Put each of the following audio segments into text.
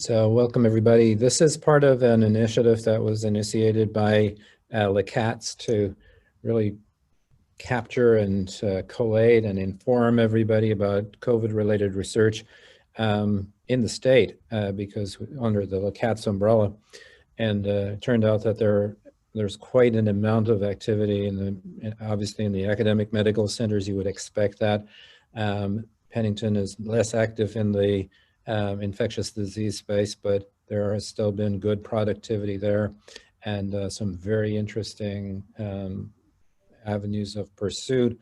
So welcome everybody. This is part of an initiative that was initiated by CaTS to really capture and collate and inform everybody about COVID-related research in the state because under the CaTS umbrella. And it turned out that there's quite an amount of activity obviously in the academic medical centers. You would expect that. Pennington is less active in the infectious disease space, but there has still been good productivity there and some very interesting avenues of pursuit.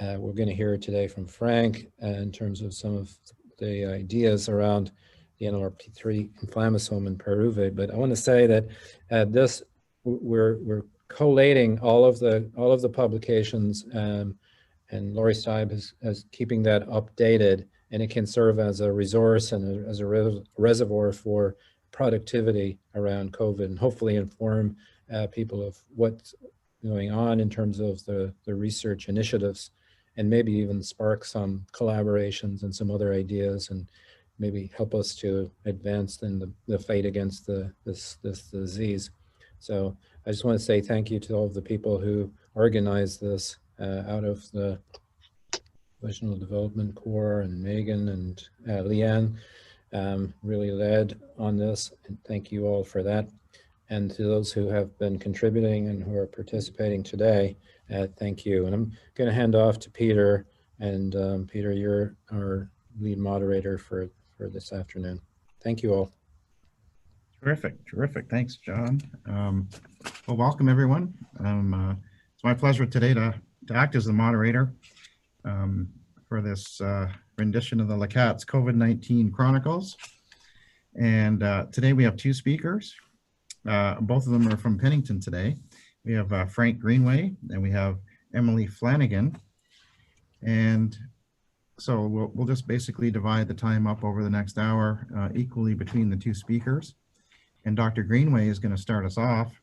We're going to hear today from Frank in terms of some of the ideas around the NLRP3 inflammasome and Pyruvate. But I want to say that we're collating all of the publications, and Lori Steib is keeping that updated, and it can serve as a resource and as a reservoir for productivity around COVID, and hopefully inform people of what's going on in terms of the research initiatives, and maybe even spark some collaborations and some other ideas, and maybe help us to advance in the fight against this disease. So I just want to say thank you to all of the people who organized this out of the Professional Development Corps, and Megan and Leanne really led on this, and thank you all for that. And to those who have been contributing and who are participating today, thank you. And I'm going to hand off to Peter, and Peter, you're our lead moderator for this afternoon. Thank you all. Terrific. Thanks, John. Well, welcome everyone. It's my pleasure today to act as the moderator for this rendition of the CaTS COVID-19 Chronicles. And today we have two speakers. Both of them are from Pennington today. We have Frank Greenway and we have Emily Flanagan. And so we'll just basically divide the time up over the next hour equally between the two speakers. And Dr. Greenway is going to start us off.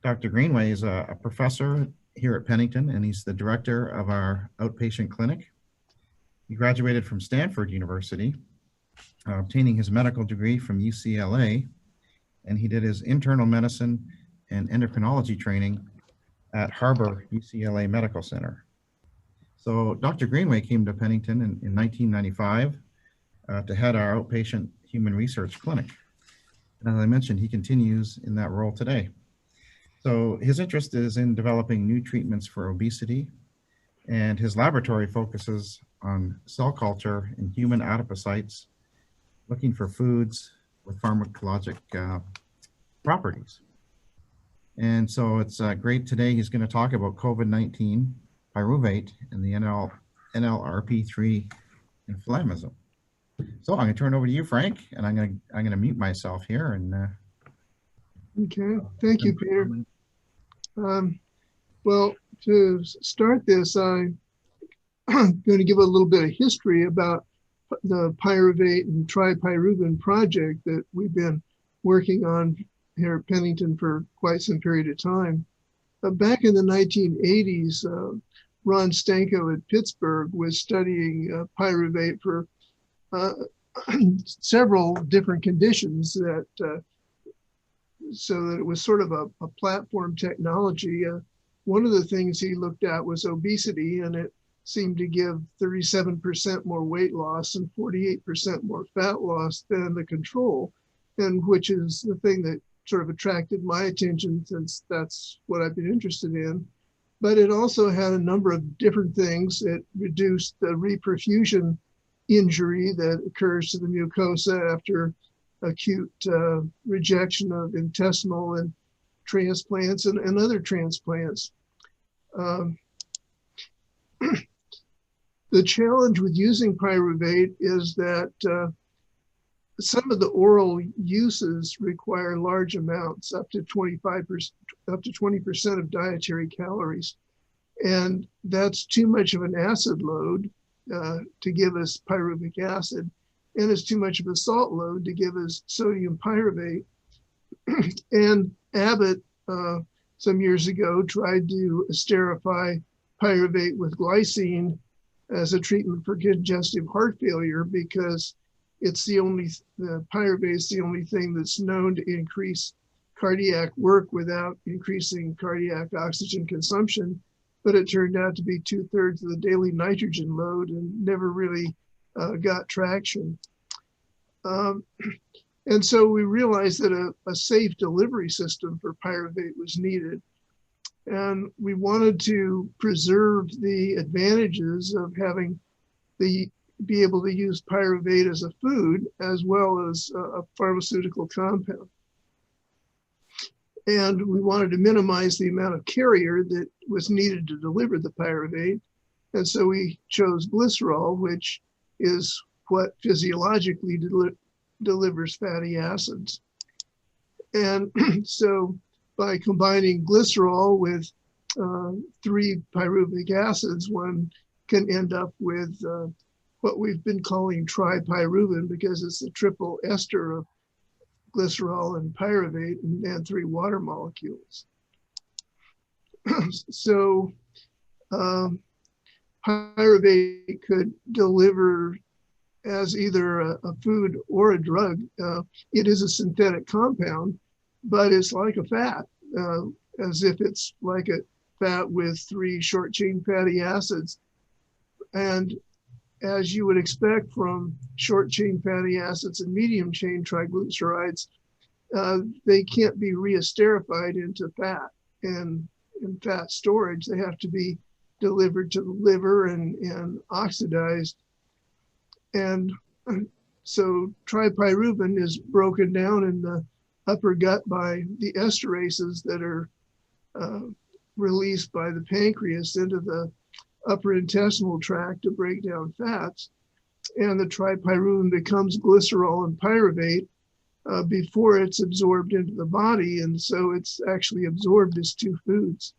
Dr. Greenway is a professor here at Pennington, and he's the director of our outpatient clinic. He graduated from Stanford University, obtaining his medical degree from UCLA, and he did his internal medicine and endocrinology training at Harbor UCLA Medical Center. So Dr. Greenway came to Pennington in 1995 to head our outpatient human research clinic. And as I mentioned, he continues in that role today. So his interest is in developing new treatments for obesity, and his laboratory focuses on cell culture in human adipocytes, looking for foods with pharmacologic properties. And so it's great today. He's going to talk about COVID-19, Pyruvate, and the NLRP3 inflammasome. So I'm going to turn it over to you, Frank, and I'm going to mute myself here. And okay, thank you, Peter. Well, to start this, I'm going to give a little bit of history about the Pyruvate and Tripyruvin Project that we've been working on here at Pennington for quite some period of time. Back in the 1980s, Ron Stanko at Pittsburgh was studying Pyruvate for several different conditions so that it was sort of a platform technology. One of the things he looked at was obesity, and it seemed to give 37% more weight loss and 48% more fat loss than the control, and which is the thing that sort of attracted my attention, since that's what I've been interested in. But it also had a number of different things. It reduced the reperfusion injury that occurs to the mucosa after acute rejection of intestinal and transplants and other transplants. The challenge with using pyruvate is that some of the oral uses require large amounts, up to 20% of dietary calories. And that's too much of an acid load to give us pyruvic acid, and it's too much of a salt load to give us sodium pyruvate. And Abbott, some years ago, tried to esterify pyruvate with glycine as a treatment for congestive heart failure, because it's the pyruvate is the only thing that's known to increase cardiac work without increasing cardiac oxygen consumption, but it turned out to be 2/3 of the daily nitrogen load and never really got traction. And so we realized that a safe delivery system for pyruvate was needed. And we wanted to preserve the advantages of having be able to use pyruvate as a food as well as a pharmaceutical compound. And we wanted to minimize the amount of carrier that was needed to deliver the pyruvate. And so we chose glycerol, which is what physiologically delivers fatty acids. And so by combining glycerol with 3 pyruvic acids, one can end up with what we've been calling tripyruvin, because it's the triple ester of glycerol and pyruvate and 3 water molecules. So pyruvate could deliver as either a food or a drug. It is a synthetic compound, but it's like a fat, as if it's like a fat with 3 short chain fatty acids. And as you would expect from short chain fatty acids and medium chain triglycerides, they can't be re-esterified into fat. And in fat storage, they have to be delivered to the liver and oxidized. And so tripyruvin is broken down in the upper gut by the esterases that are released by the pancreas into the upper intestinal tract to break down fats. And the tripyruvin becomes glycerol and pyruvate before it's absorbed into the body. And so it's actually absorbed as 2 foods.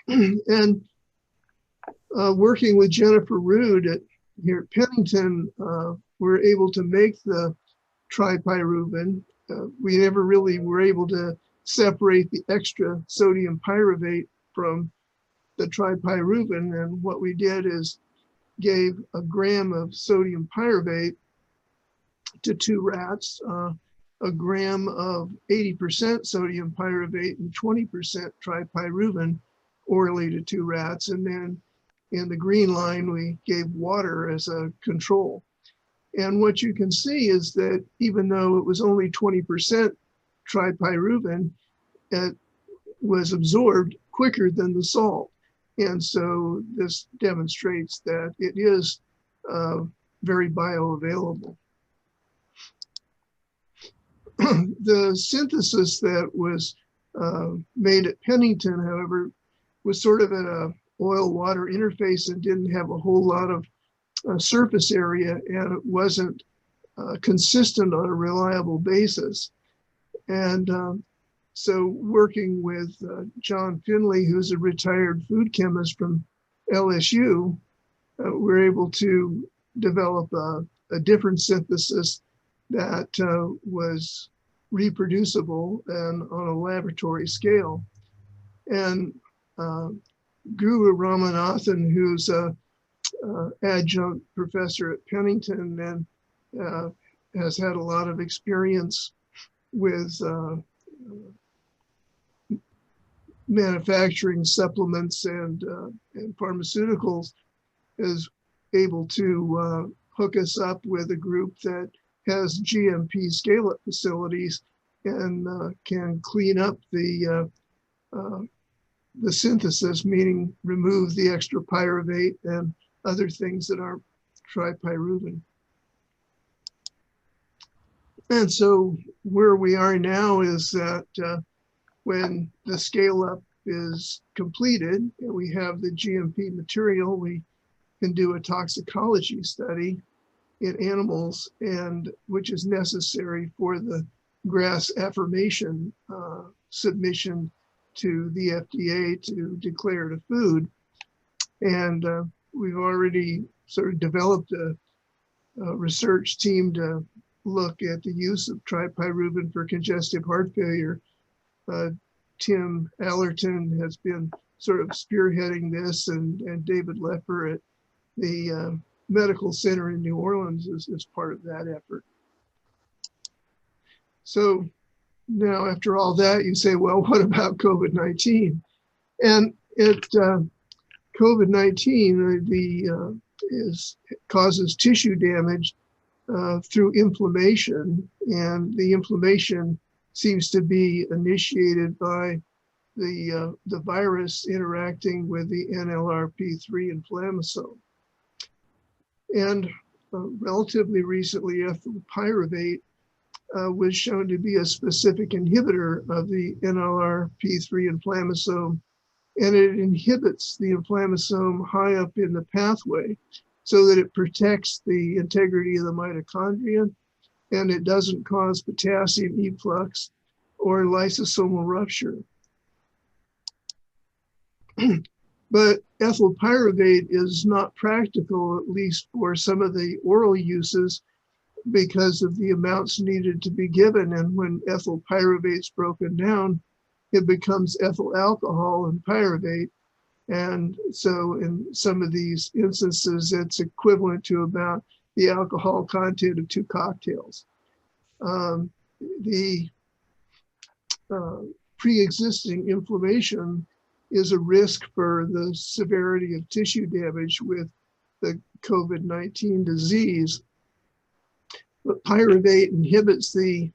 And working with Jennifer Rood here at Pennington, we're able to make the tripyruvin. We never really were able to separate the extra sodium pyruvate from the tripyruvin. And what we did is gave a gram of sodium pyruvate to 2 rats, a gram of 80% sodium pyruvate and 20% tripyruvin orally to 2 rats. And then in the green line, we gave water as a control. And what you can see is that even though it was only 20% tripyruvin, it was absorbed quicker than the salt. And so this demonstrates that it is very bioavailable. The synthesis that was made at Pennington, however, was sort of at a oil-water interface and didn't have a whole lot of surface area, and it wasn't consistent on a reliable basis. And so working with John Finley, who's a retired food chemist from LSU, we're able to develop a different synthesis that was reproducible and on a laboratory scale. And Guru Ramanathan, who's a adjunct professor at Pennington and has had a lot of experience with manufacturing supplements and pharmaceuticals, is able to hook us up with a group that has GMP scale-up facilities and can clean up the synthesis, meaning remove the extra pyruvate and other things that aren't tripyruvin. And so where we are now is that when the scale-up is completed and we have the GMP material, we can do a toxicology study in animals, and which is necessary for the GRAS affirmation submission to the FDA to declare it a food. And we've already sort of developed a research team to look at the use of tripyruvin for congestive heart failure. Tim Allerton has been sort of spearheading this, and David Lepper at the Medical Center in New Orleans is part of that effort. So now after all that, you say, well, what about COVID-19? And COVID-19 causes tissue damage through inflammation, and the inflammation seems to be initiated by the virus interacting with the NLRP3 inflammasome. And relatively recently, ethyl pyruvate was shown to be a specific inhibitor of the NLRP3 inflammasome, and it inhibits the inflammasome high up in the pathway so that it protects the integrity of the mitochondria, and it doesn't cause potassium efflux or lysosomal rupture. But ethyl pyruvate is not practical, at least for some of the oral uses, because of the amounts needed to be given. And when ethyl pyruvate is broken down, it becomes ethyl alcohol and pyruvate. And so in some of these instances, it's equivalent to about the alcohol content of 2 cocktails. The pre-existing inflammation is a risk for the severity of tissue damage with the COVID-19 disease. But pyruvate inhibits the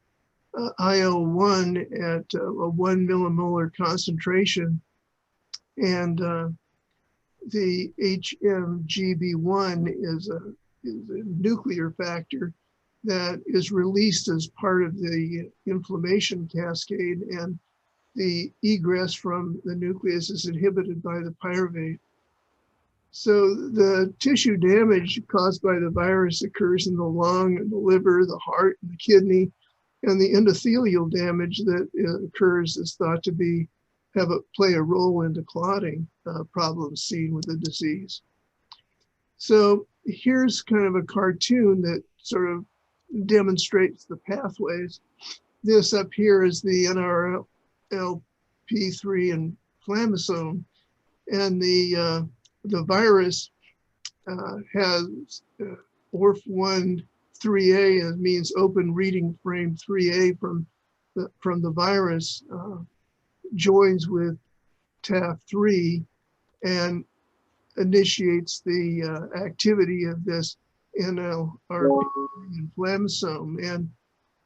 IL-1 at a 1 millimolar concentration, and the HMGB1 is a nuclear factor that is released as part of the inflammation cascade, and the egress from the nucleus is inhibited by the pyruvate. So the tissue damage caused by the virus occurs in the lung and the liver, the heart, and the kidney, and the endothelial damage that occurs is thought to play a role in the clotting problems seen with the disease. So here's kind of a cartoon that sort of demonstrates the pathways. This up here is the NLRP3 inflammasome, and the virus has ORF1 3A, and means open reading frame 3A from the virus, joins with TAF3 and initiates the activity of this NLRP3 inflammasome, and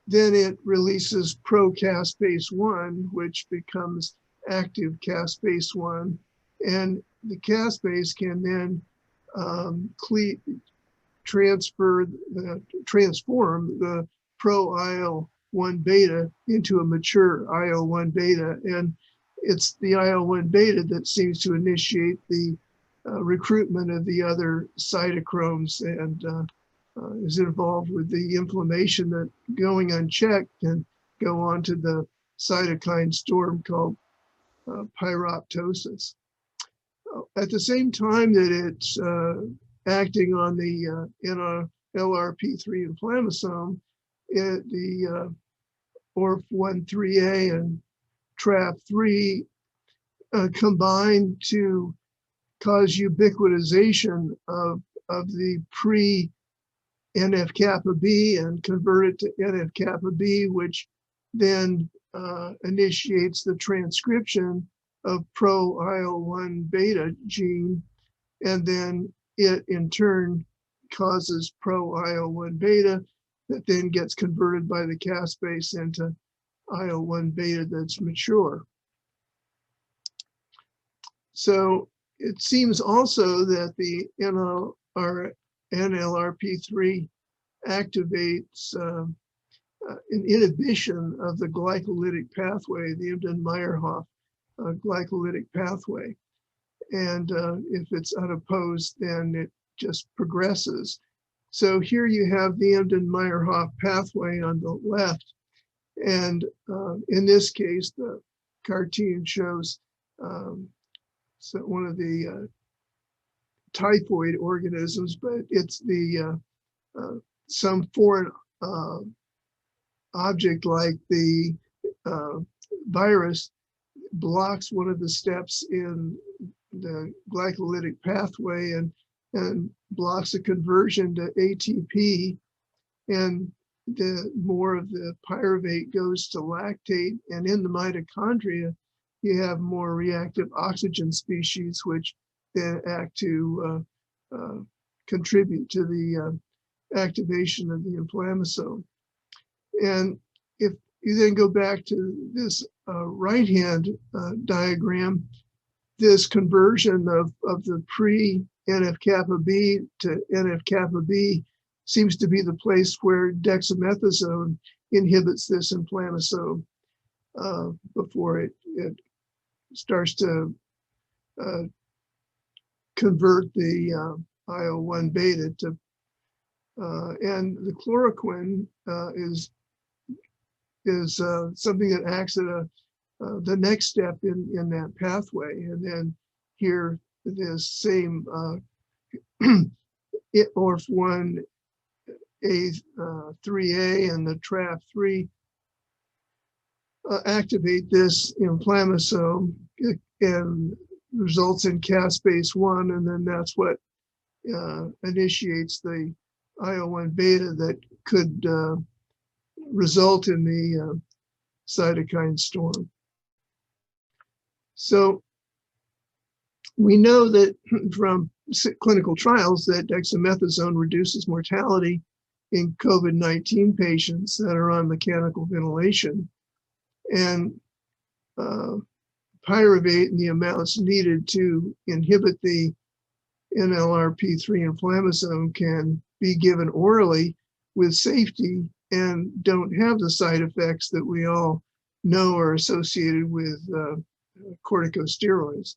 then it releases pro-caspase-1, which becomes active caspase-1, and the caspase can then transform the pro-IL-1 beta into a mature IL-1 beta, and it's the IL-1 beta that seems to initiate the recruitment of the other cytochromes and is involved with the inflammation that, going unchecked, can go on to the cytokine storm called pyroptosis. At the same time that it's acting on the NLRP3 inflammasome, the ORF1 3A and TRAP3 combine to cause ubiquitization of the pre-NF-kappa B and convert it to NF-kappa B, which then initiates the transcription of pro-IL-1 beta gene, and then it in turn causes pro-IL-1 beta that then gets converted by the caspase into IL-1 beta that's mature. So it seems also that the NLRP3 activates an inhibition of the glycolytic pathway, the Embden-Meyerhof glycolytic pathway. And if it's unopposed, then it just progresses. So here you have the Embden-Meyerhof pathway on the left. And in this case, the cartoon shows so one of the typhoid organisms, but it's the some foreign object like the virus blocks one of the steps in the glycolytic pathway and and blocks the conversion to ATP, and the more of the pyruvate goes to lactate, and in the mitochondria, you have more reactive oxygen species, which then act to contribute to the activation of the inflammasome. And if you then go back to this right-hand diagram, this conversion of the pre-NF-kappa B to NF-kappa B seems to be the place where dexamethasone inhibits this inflammasome before it starts to convert the IL-1 beta to, and the chloroquine is something that acts at the next step in that pathway. And then here, this same ORF1 A3A and the TRAF3 activate this inflammasome and results in caspase-1, and then that's what initiates the IL-1 beta that could result in the cytokine storm. So we know that from clinical trials that dexamethasone reduces mortality in COVID-19 patients that are on mechanical ventilation, and pyruvate and the amounts needed to inhibit the NLRP3 inflammasome can be given orally with safety and don't have the side effects that we all know are associated with corticosteroids.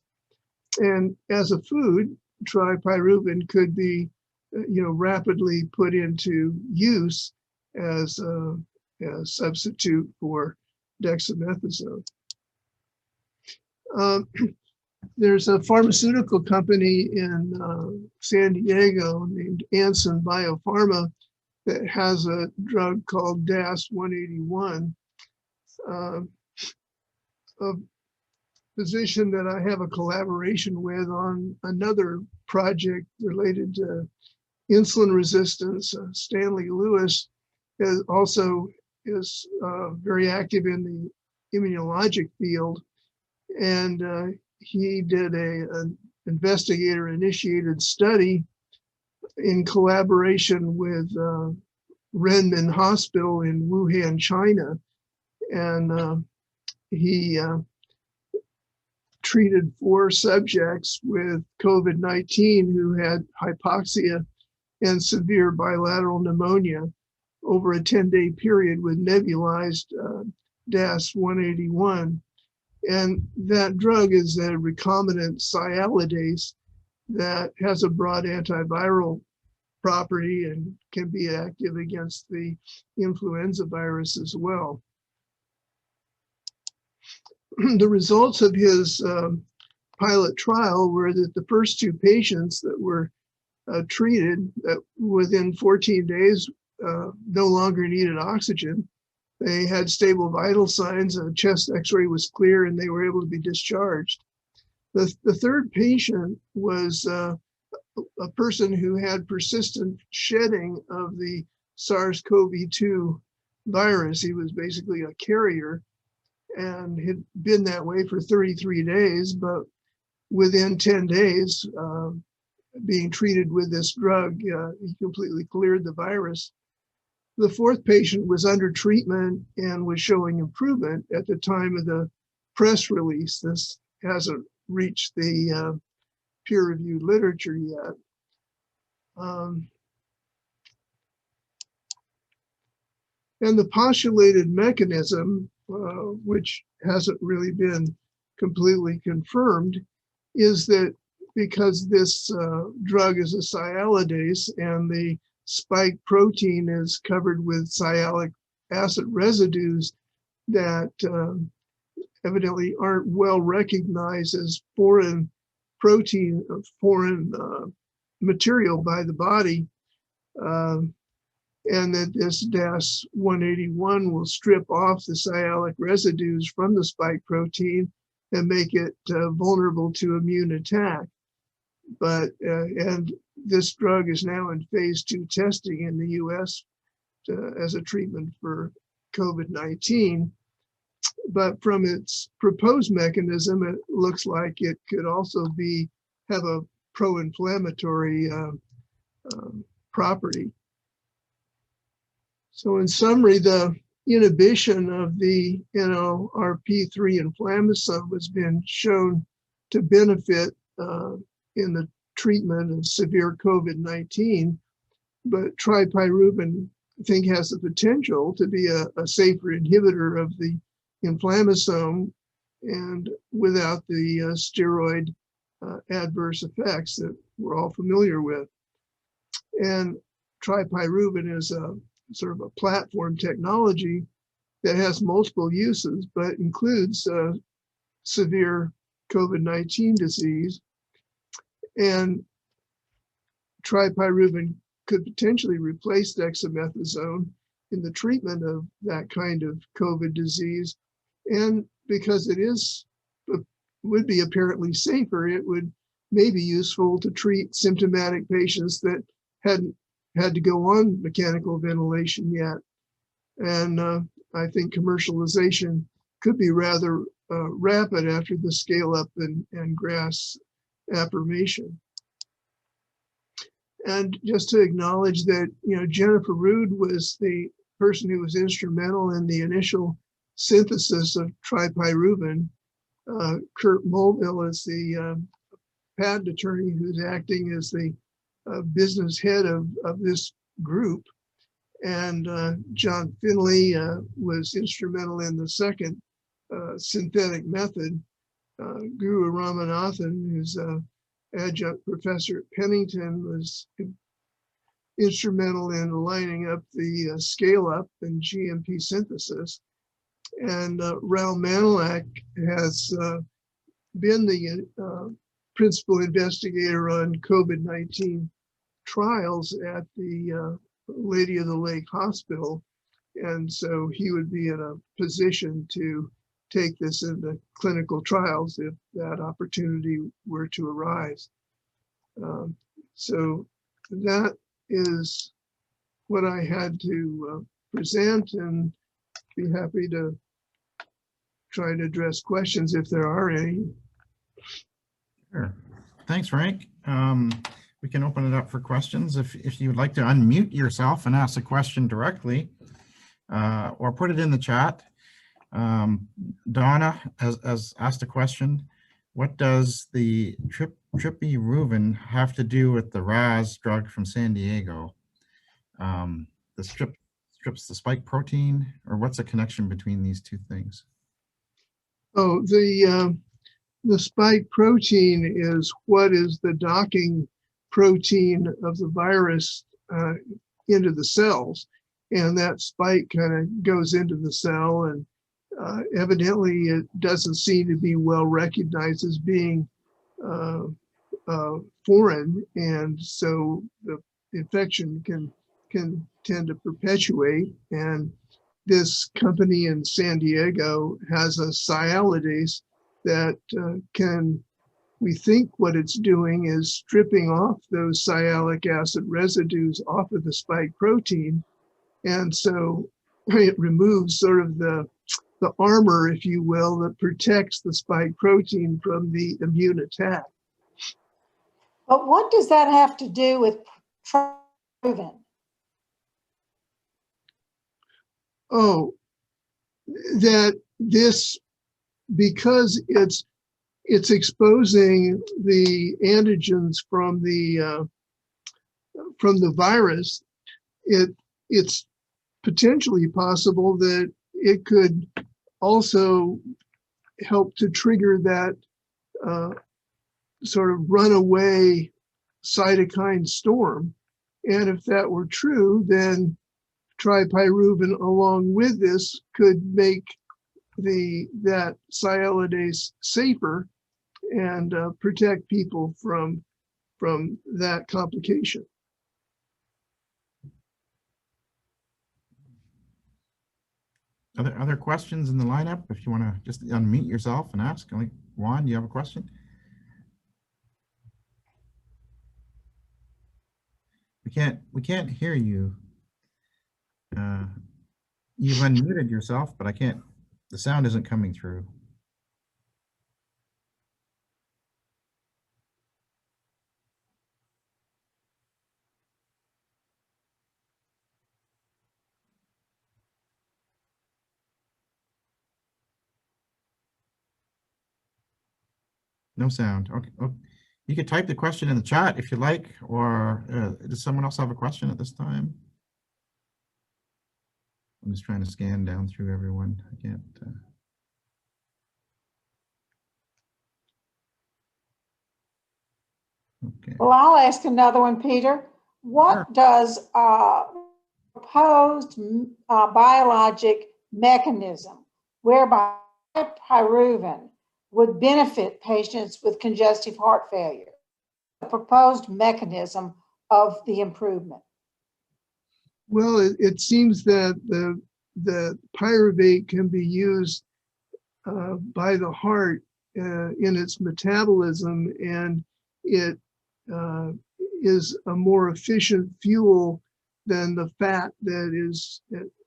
And as a food, tripyruvin could be, rapidly put into use as a substitute for dexamethasone. There's a pharmaceutical company in San Diego named Anson Biopharma that has a drug called DAS-181. A physician that I have a collaboration with on another project related to insulin resistance, Stanley Lewis, is very active in the immunologic field, and he did an investigator-initiated study in collaboration with Renmin Hospital in Wuhan, China, and he treated 4 subjects with COVID-19 who had hypoxia and severe bilateral pneumonia over a 10-day period with nebulized DAS-181. And that drug is a recombinant sialidase that has a broad antiviral property and can be active against the influenza virus as well. The results of his pilot trial were that the first 2 patients that were treated within 14 days no longer needed oxygen. They had stable vital signs, a chest x-ray was clear, and they were able to be discharged. The third patient was a person who had persistent shedding of the SARS-CoV-2 virus. He was basically a carrier and had been that way for 33 days, but within 10 days, being treated with this drug, he completely cleared the virus. The fourth patient was under treatment and was showing improvement at the time of the press release. This hasn't reached the peer-reviewed literature yet. And the postulated mechanism, which hasn't really been completely confirmed, is that because this drug is a sialidase and the spike protein is covered with sialic acid residues that evidently aren't well recognized as foreign protein, foreign material by the body, and that this DAS-181 will strip off the sialic residues from the spike protein and make it vulnerable to immune attack. And this drug is now in phase 2 testing in the US as a treatment for COVID-19. But from its proposed mechanism, it looks like it could also have a pro-inflammatory property. So in summary, the inhibition of the NLRP3 inflammasome has been shown to benefit in the treatment of severe COVID-19, but tripyruvin, I think, has the potential to be a safer inhibitor of the inflammasome and without the steroid adverse effects that we're all familiar with. And tripyruvin is a sort of a platform technology that has multiple uses, but includes severe COVID-19 disease. And tripyruvin could potentially replace dexamethasone in the treatment of that kind of COVID disease. And because it would be apparently safer, it would may be useful to treat symptomatic patients that hadn't had to go on mechanical ventilation yet. And I think commercialization could be rather rapid after the scale up and GRAS affirmation. And just to acknowledge that, Jennifer Rood was the person who was instrumental in the initial synthesis of tripyruvin. Kurt Mulville is the patent attorney who's acting as the business head of this group. And John Finley was instrumental in the second synthetic method. Guru Ramanathan, who's an adjunct professor at Pennington, was instrumental in lining up the scale up and GMP synthesis. And Raul Manilak has been the principal investigator on COVID-19 trials at the Lady of the Lake Hospital. And so he would be in a position to take this into clinical trials if that opportunity were to arise. So that is what I had to present, and be happy to try to address questions if there are any. Sure. Thanks, Frank. We can open it up for questions. If you would like to unmute yourself and ask a question directly, or put it in the chat. Donna has asked a question. What does the Tripyruvin have to do with the RAS drug from San Diego? The strips the spike protein, or what's the connection between these two things? Oh, the spike protein is what is the docking protein of the virus into the cells, and that spike kind of goes into the cell, and evidently it doesn't seem to be well recognized as being foreign, and so the infection can tend to perpetuate. And this company in San Diego has a sialidase that we think what it's doing is stripping off those sialic acid residues off of the spike protein. And so it removes sort of the armor, if you will, that protects the spike protein from the immune attack. But what does that have to do with tripyruvin? Oh, that this, because it's exposing the antigens from the virus, it's potentially possible that it could also help to trigger that sort of runaway cytokine storm. And if that were true, then tripyruvin along with this could make that sialidase safer and protect people from that complication. Other questions in the lineup? If you want to just unmute yourself and ask. Like, Juan, do you have a question? We can't hear you. You've unmuted yourself, but the sound isn't coming through. No sound. Okay. Oh, you could type the question in the chat if you like, or does someone else have a question at this time? I'm just trying to scan down through everyone. I can't. Okay. Well, I'll ask another one, Peter. What does proposed biologic mechanism whereby Tripyruvin would benefit patients with congestive heart failure? The proposed mechanism of the improvement. Well, it seems that the pyruvate can be used by the heart in its metabolism, and it is a more efficient fuel than the fat that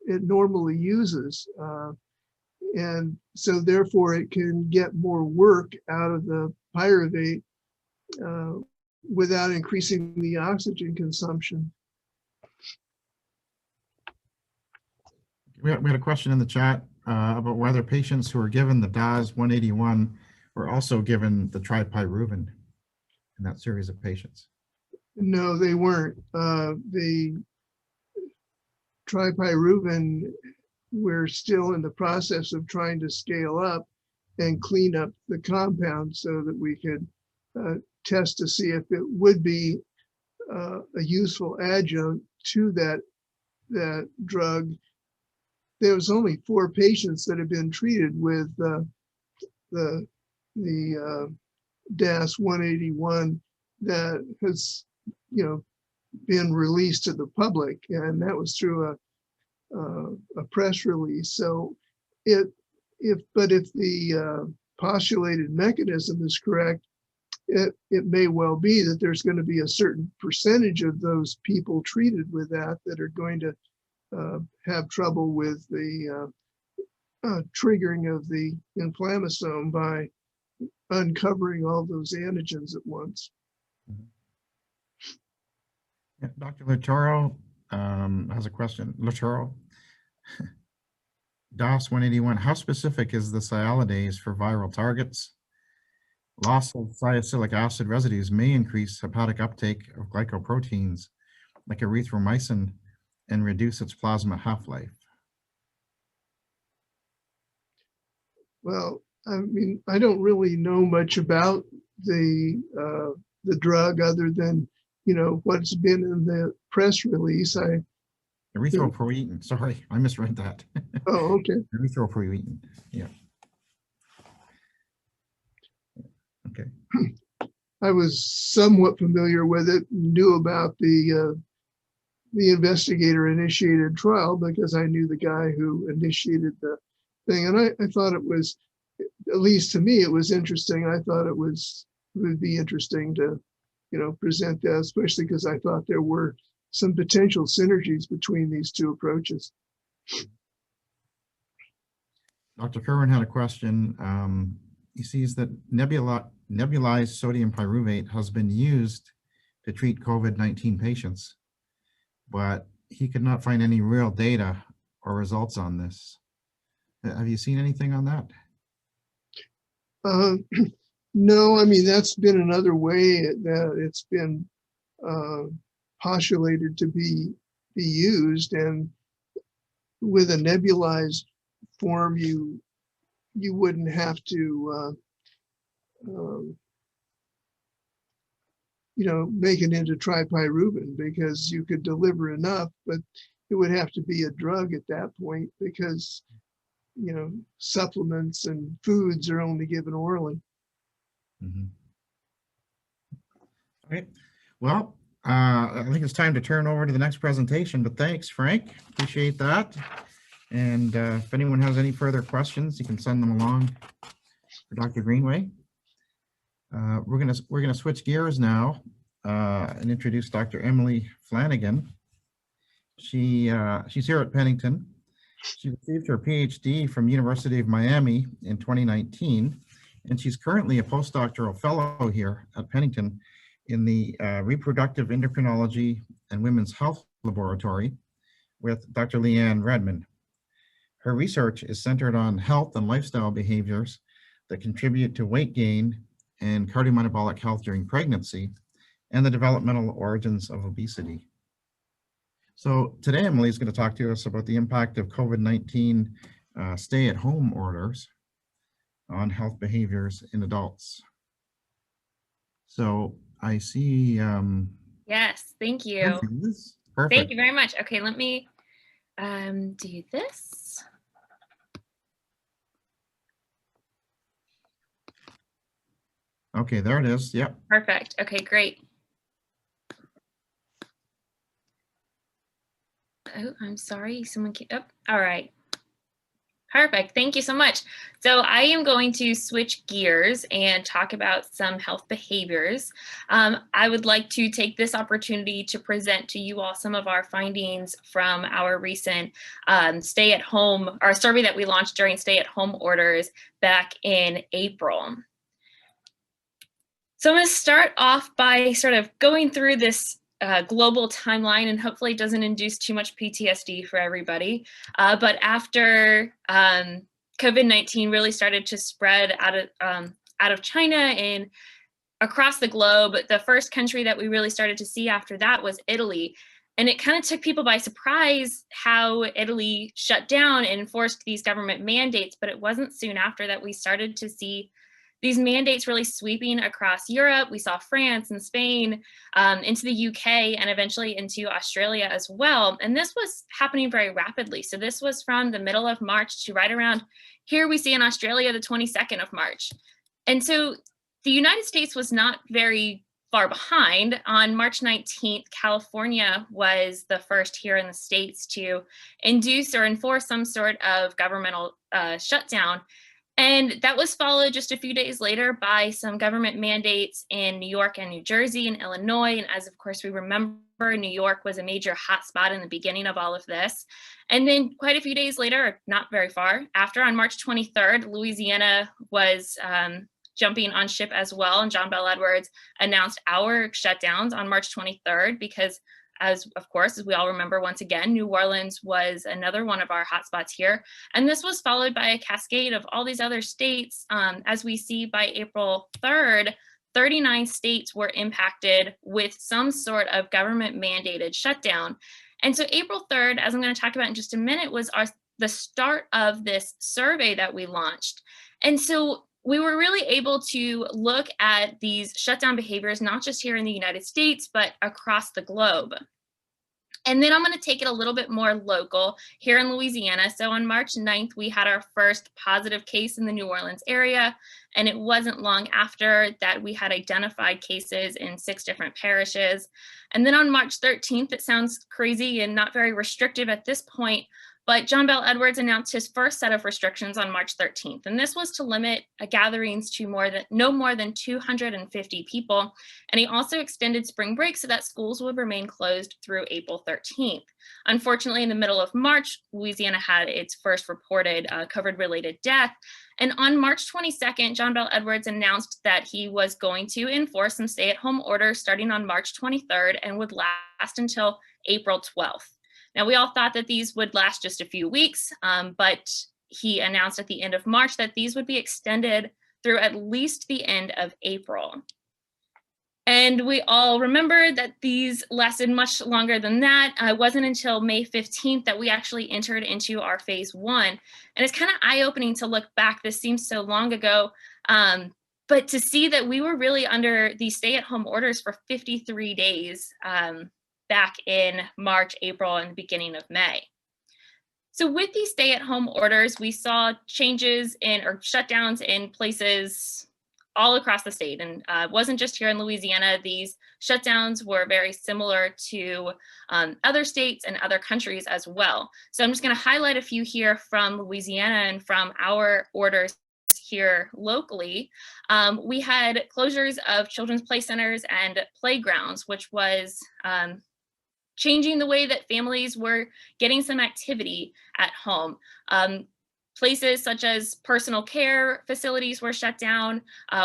it normally uses. And so therefore it can get more work out of the pyruvate without increasing the oxygen consumption. We had a question in the chat about whether patients who are given the DAS 181 were also given the tripyruvin in that series of patients. No, they weren't. The tripyruvin, we're still in the process of trying to scale up and clean up the compound so that we could test to see if it would be a useful adjunct to that drug. There was only 4 patients that have been treated with the DAS 181 that has, been released to the public, and that was through a press release. So if the postulated mechanism is correct, it may well be that there's going to be a certain percentage of those people treated with that are going to have trouble with the triggering of the inflammasome by uncovering all those antigens at once. Yeah, Dr. Latoro has a question. Latoro, DAS 181, how specific is the sialidase for viral targets? Loss of salicylic acid residues may increase hepatic uptake of glycoproteins like erythromycin and reduce its plasma half-life. Well, I mean, I don't really know much about the drug other than, what's been in the press release. Erythropoietin, sorry, I misread that. Oh, okay. Erythropoietin, yeah. Okay. I was somewhat familiar with it, knew about the investigator-initiated trial because I knew the guy who initiated the thing, and I thought it was, at least to me, it was interesting. I thought it would be interesting to, present that, especially because I thought there were some potential synergies between these two approaches. Dr. Kerwin had a question. He sees that nebulized sodium pyruvate has been used to treat COVID-19 patients, but he could not find any real data or results on this. Have you seen anything on that? No, I mean, that's been another way that it's been postulated to be used, and with a nebulized form, you wouldn't have to make it into tripyruvin because you could deliver enough, but it would have to be a drug at that point because supplements and foods are only given orally. Mm-hmm. Okay, well, I think it's time to turn over to the next presentation, but thanks, Frank, appreciate that. And if anyone has any further questions, you can send them along for Dr. Greenway. We're gonna switch gears now and introduce Dr. Emily Flanagan. She's here at Pennington. She received her PhD from University of Miami in 2019, and she's currently a postdoctoral fellow here at Pennington in the Reproductive Endocrinology and Women's Health Laboratory with Dr. Leanne Redmond. Her research is centered on health and lifestyle behaviors that contribute to weight gain and cardiometabolic health during pregnancy and the developmental origins of obesity. So today, Emily is going to talk to us about the impact of COVID-19 stay-at-home orders on health behaviors in adults. So I see. Yes, thank you. Perfect. Thank you very much. Okay, let me do this. Okay, there it is. Yep. Perfect. Okay, great. Oh, I'm sorry. Someone came up. All right. Perfect. Thank you so much. So I am going to switch gears and talk about some health behaviors. I would like to take this opportunity to present to you all some of our findings from our recent stay-at-home, our survey that we launched during stay-at-home orders back in April. So I'm going to start off by sort of going through this global timeline, and hopefully it doesn't induce too much PTSD for everybody. But after COVID-19 really started to spread out of China and across the globe, the first country that we really started to see after that was Italy. And it kind of took people by surprise how Italy shut down and enforced these government mandates. But it wasn't soon after that we started to see these mandates really sweeping across Europe. We saw France and Spain, into the UK, and eventually into Australia as well. And this was happening very rapidly. So this was from the middle of March to right around here we see in Australia, the 22nd of March. And so the United States was not very far behind. On March 19th, California was the first here in the States to induce or enforce some sort of governmental shutdown. And that was followed just a few days later by some government mandates in New York and New Jersey and Illinois. And as of course we remember, New York was a major hotspot in the beginning of all of this. And then quite a few days later, not very far after, on March 23rd, Louisiana was jumping on ship as well. And John Bell Edwards announced our shutdowns on March 23rd because, as we all remember, once again, New Orleans was another one of our hotspots here. And this was followed by a cascade of all these other states. As we see by April 3rd, 39 states were impacted with some sort of government mandated shutdown. And so April 3rd, as I'm going to talk about in just a minute, was the start of this survey that we launched. And so we were really able to look at these shutdown behaviors, not just here in the United States, but across the globe. And then I'm going to take it a little bit more local here in Louisiana. So on March 9th, we had our first positive case in the New Orleans area. And it wasn't long after that we had identified cases in 6 different parishes. And then on March 13th, it sounds crazy and not very restrictive at this point, but John Bell Edwards announced his first set of restrictions on March 13th. And this was to limit gatherings to no more than 250 people. And he also extended spring break so that schools would remain closed through April 13th. Unfortunately, in the middle of March, Louisiana had its first reported COVID-related death. And on March 22nd, John Bell Edwards announced that he was going to enforce some stay-at-home orders starting on March 23rd and would last until April 12th. Now, we all thought that these would last just a few weeks, but he announced at the end of March that these would be extended through at least the end of April. And we all remember that these lasted much longer than that. It wasn't until May 15th that we actually entered into our phase 1. And it's kind of eye-opening to look back. This seems so long ago, but to see that we were really under these stay-at-home orders for 53 days back in March, April, and the beginning of May. So with these stay-at-home orders, we saw changes or shutdowns in places all across the state. And it wasn't just here in Louisiana. These shutdowns were very similar to other states and other countries as well. So I'm just going to highlight a few here from Louisiana and from our orders here locally, we had closures of children's play centers and playgrounds, which was changing the way that families were getting some activity at home. Places such as personal care facilities were shut down,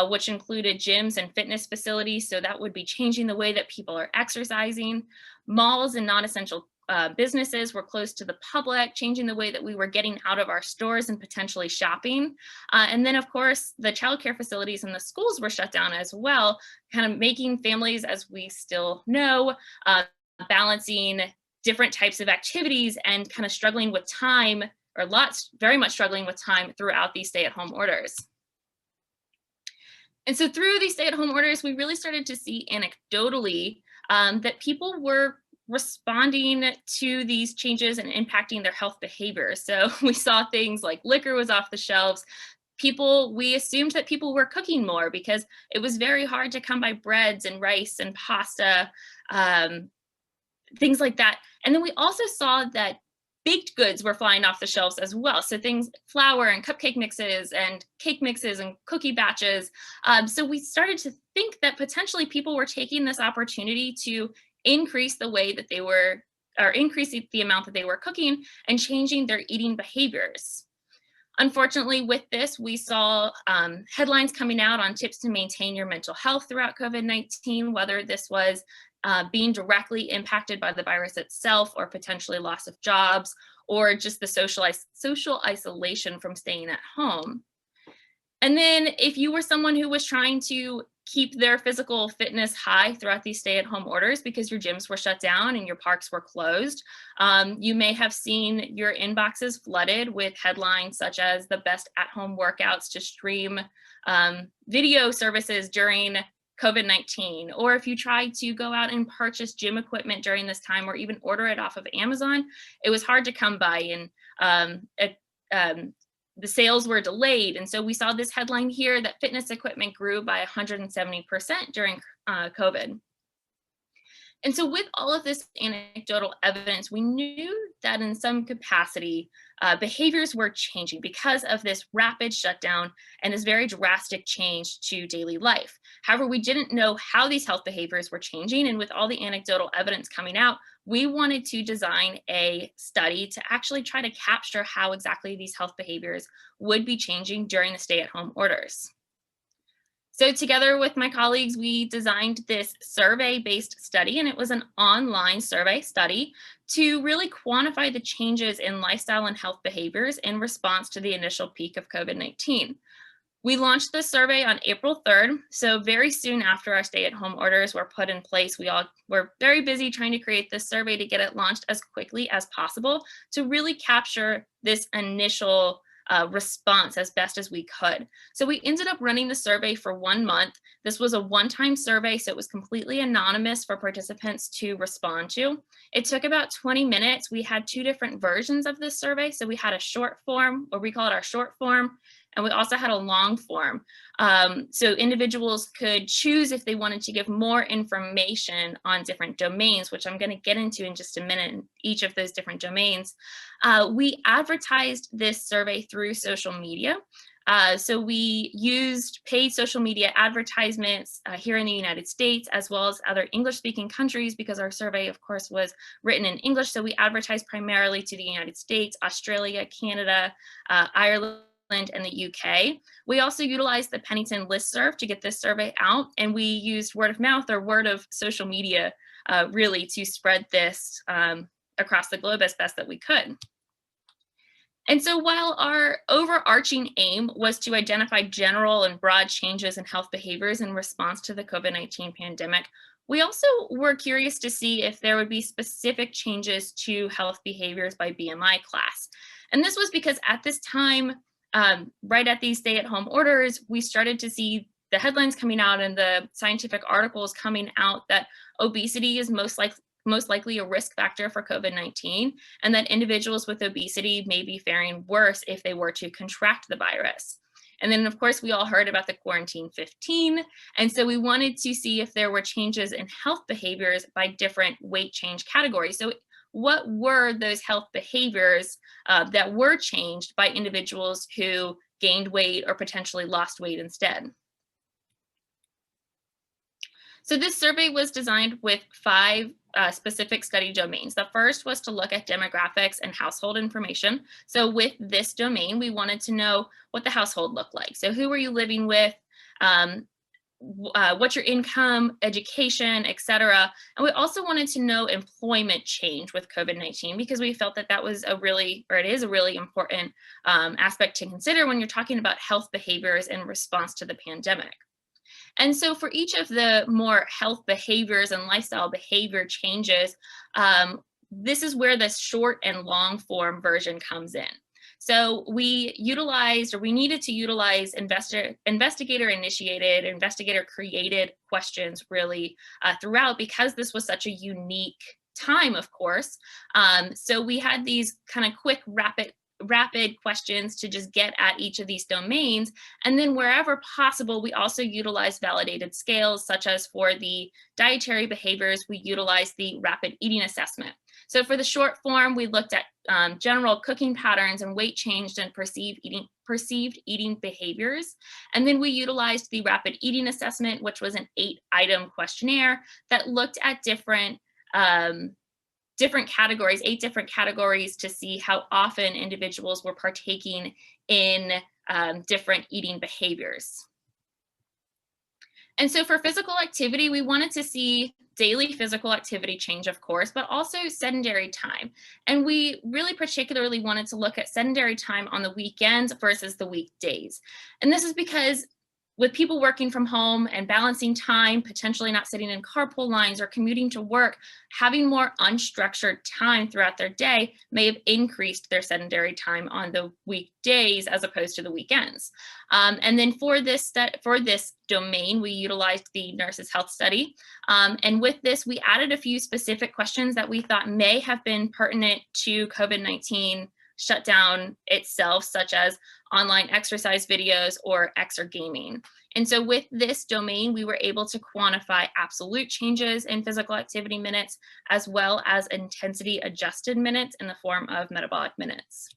which included gyms and fitness facilities. So that would be changing the way that people are exercising. Malls and non-essential businesses were closed to the public, changing the way that we were getting out of our stores and potentially shopping. And then, of course, the childcare facilities and the schools were shut down as well, kind of making families, as we still know, balancing different types of activities and kind of struggling with time, or very much struggling with time throughout these stay-at-home orders. And so through these stay-at-home orders, we really started to see anecdotally that people were responding to these changes and impacting their health behavior. So we saw things like liquor was off the shelves. We assumed that people were cooking more because it was very hard to come by breads and rice and pasta, things like that. And then we also saw that baked goods were flying off the shelves as well. So things, flour and cupcake mixes and cake mixes and cookie batches. So we started to think that potentially people were taking this opportunity to increase the way that they were, or increase the amount that they were cooking and changing their eating behaviors. Unfortunately, with this, we saw headlines coming out on tips to maintain your mental health throughout COVID-19, whether this was being directly impacted by the virus itself, or potentially loss of jobs, or just the social isolation from staying at home. And then if you were someone who was trying to keep their physical fitness high throughout these stay-at-home orders because your gyms were shut down and your parks were closed, you may have seen your inboxes flooded with headlines such as the best at-home workouts to stream video services during COVID-19, or if you tried to go out and purchase gym equipment during this time or even order it off of Amazon, it was hard to come by, and the sales were delayed. And so we saw this headline here that fitness equipment grew by 170% during COVID. And so with all of this anecdotal evidence, we knew that in some capacity, behaviors were changing because of this rapid shutdown and this very drastic change to daily life. However, we didn't know how these health behaviors were changing. And with all the anecdotal evidence coming out, we wanted to design a study to actually try to capture how exactly these health behaviors would be changing during the stay-at-home orders. So together with my colleagues, we designed this survey-based study, and it was an online survey study to really quantify the changes in lifestyle and health behaviors in response to the initial peak of COVID-19. We launched the survey on April 3rd, so very soon after our stay-at-home orders were put in place. We all were very busy trying to create this survey to get it launched as quickly as possible to really capture this initial response as best as we could. So we ended up running the survey for 1 month. This was a one-time survey, so it was completely anonymous for participants to respond to. It took about 20 minutes. We had 2 different versions of this survey. So we had a short form, or we call it our short form, and we also had a long form. So individuals could choose if they wanted to give more information on different domains, which I'm going to get into in just a minute in each of those different domains. We advertised this survey through social media. So we used paid social media advertisements here in the United States, as well as other English-speaking countries, because our survey, of course, was written in English. So we advertised primarily to the United States, Australia, Canada, Ireland, and the UK. We also utilized the Pennington listserv to get this survey out, and we used word of mouth or word of social media really to spread this across the globe as best that we could. And so while our overarching aim was to identify general and broad changes in health behaviors in response to the COVID-19 pandemic, we also were curious to see if there would be specific changes to health behaviors by BMI class. And this was because at this time, right at these stay-at-home orders, we started to see the headlines coming out and the scientific articles coming out that obesity is most likely a risk factor for COVID-19, and that individuals with obesity may be faring worse if they were to contract the virus. And then, of course, we all heard about the quarantine 15, and so we wanted to see if there were changes in health behaviors by different weight change categories. So what were those health behaviors that were changed by individuals who gained weight or potentially lost weight instead. So this survey was designed with 5 specific study domains. The first was to look at demographics and household information. So with this domain, we wanted to know what the household looked like. So who were you living with? What's your income, education, etc. And we also wanted to know employment change with COVID-19 because we felt that that was a really, or it is a really important aspect to consider when you're talking about health behaviors in response to the pandemic. And so for each of the more health behaviors and lifestyle behavior changes, this is where the short and long form version comes in. So we needed to utilize investigator-initiated, investigator-created questions really throughout because this was such a unique time, of course. So we had these kind of quick, rapid questions to just get at each of these domains. And then wherever possible, we also utilize validated scales, such as for the dietary behaviors, we utilize the rapid eating assessment. So for the short form, we looked at general cooking patterns and weight change and perceived eating behaviors. And then we utilized the rapid eating assessment, which was an 8-item questionnaire that looked at different categories, 8 different categories to see how often individuals were partaking in different eating behaviors. And so for physical activity, we wanted to see daily physical activity change, of course, but also sedentary time. And we really particularly wanted to look at sedentary time on the weekends versus the weekdays. And this is because with people working from home and balancing time, potentially not sitting in carpool lines or commuting to work, having more unstructured time throughout their day may have increased their sedentary time on the weekdays as opposed to the weekends. And then for this domain, we utilized the Nurses Health Study. And with this, we added a few specific questions that we thought may have been pertinent to COVID-19 shutdown itself, such as online exercise videos or exergaming. And so with this domain, we were able to quantify absolute changes in physical activity minutes, as well as intensity adjusted minutes in the form of metabolic minutes.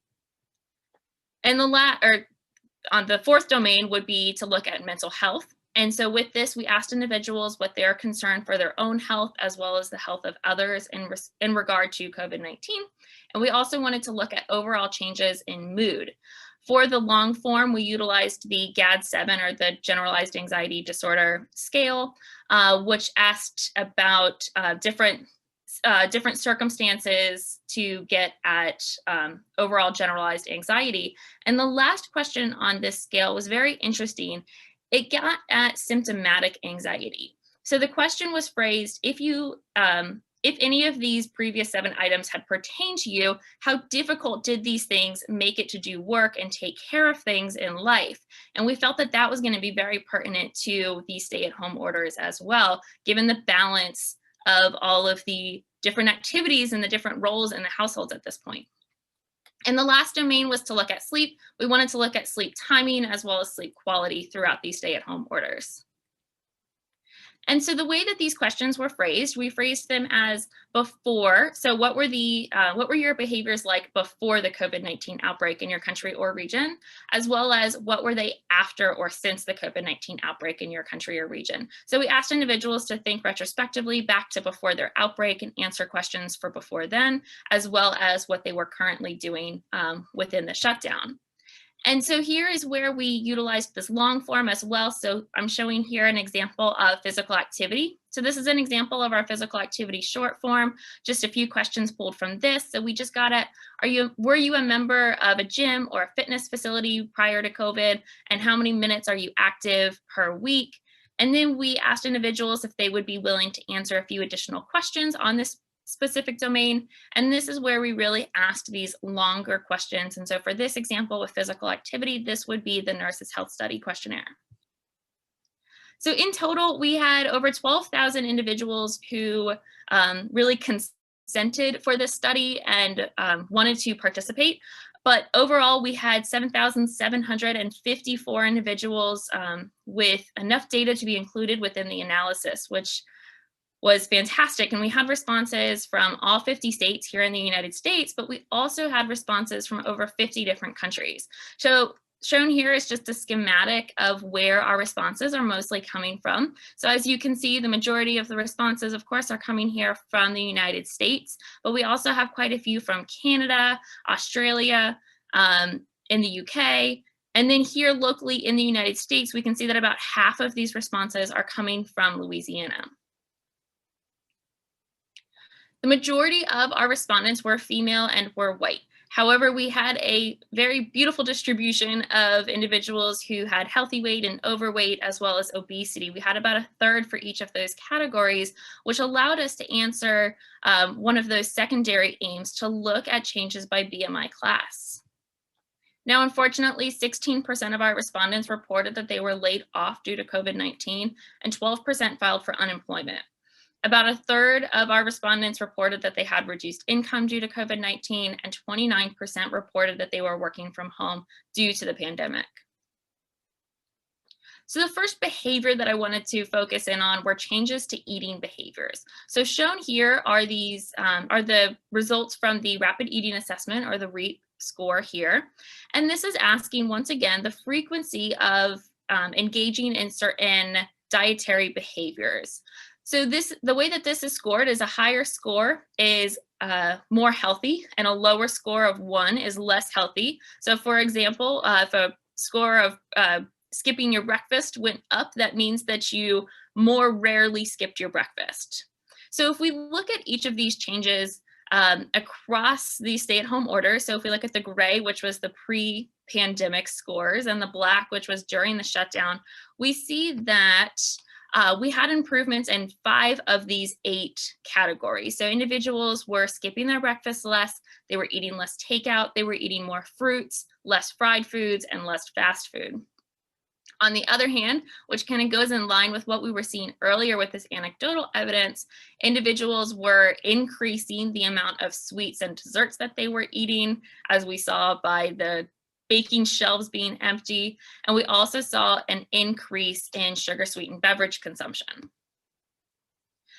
And on the fourth domain would be to look at mental health. And so with this, we asked individuals what their concern for their own health, as well as the health of others in regard to COVID-19. And we also wanted to look at overall changes in mood. For the long form, we utilized the GAD-7, or the Generalized Anxiety Disorder Scale, which asked about different circumstances to get at overall generalized anxiety. And the last question on this scale was very interesting. It got at symptomatic anxiety. So the question was phrased, if any of these previous 7 items had pertained to you, how difficult did these things make it to do work and take care of things in life? And we felt that that was going to be very pertinent to these stay-at-home orders as well, given the balance of all of the different activities and the different roles in the households at this point. And the last domain was to look at sleep. We wanted to look at sleep timing as well as sleep quality throughout these stay-at-home orders. And so the way that these questions were phrased, we phrased them as before. So what were your behaviors like before the COVID-19 outbreak in your country or region, as well as what were they after or since the COVID-19 outbreak in your country or region? So we asked individuals to think retrospectively back to before their outbreak and answer questions for before then, as well as what they were currently doing within the shutdown. And so here is where we utilized this long form as well. So I'm showing here an example of physical activity. So this is an example of our physical activity short form, just a few questions pulled from this. So we just got at, were you a member of a gym or a fitness facility prior to COVID? And how many minutes are you active per week? And then we asked individuals if they would be willing to answer a few additional questions on this specific domain. And this is where we really asked these longer questions. And so for this example with physical activity, this would be the Nurses Health Study questionnaire. So in total, we had over 12,000 individuals who really consented for this study and wanted to participate. But overall, we had 7,754 individuals with enough data to be included within the analysis, which was fantastic. And we had responses from all 50 states here in the United States, but we also had responses from over 50 different countries. So shown here is just a schematic of where our responses are mostly coming from. So as you can see, the majority of the responses, of course, are coming here from the United States, but we also have quite a few from Canada, Australia, in the UK, and then here locally in the United States, we can see that about half of these responses are coming from Louisiana. The majority of our respondents were female and were white. However, we had a very beautiful distribution of individuals who had healthy weight and overweight, as well as obesity. We had about a third for each of those categories, which allowed us to answer one of those secondary aims to look at changes by BMI class. Now, unfortunately, 16% of our respondents reported that they were laid off due to COVID-19, and 12% filed for unemployment. About a third of our respondents reported that they had reduced income due to COVID-19, and 29% reported that they were working from home due to the pandemic. So the first behavior that I wanted to focus in on were changes to eating behaviors. So shown here are these are the results from the rapid eating assessment, or the REAP score here. And this is asking, once again, the frequency of engaging in certain dietary behaviors. So the way that this is scored is a higher score is more healthy, and a lower score of 1 is less healthy. So for example, if a score of skipping your breakfast went up, that means that you more rarely skipped your breakfast. So if we look at each of these changes across the stay-at-home order, so if we look at the gray, which was the pre-pandemic scores, and the black, which was during the shutdown, we see that we had improvements in 5 of these 8 categories. So individuals were skipping their breakfast less, they were eating less takeout, they were eating more fruits, less fried foods, and less fast food. On the other hand, which kind of goes in line with what we were seeing earlier with this anecdotal evidence, individuals were increasing the amount of sweets and desserts that they were eating, as we saw by the baking shelves being empty. And we also saw an increase in sugar sweetened beverage consumption.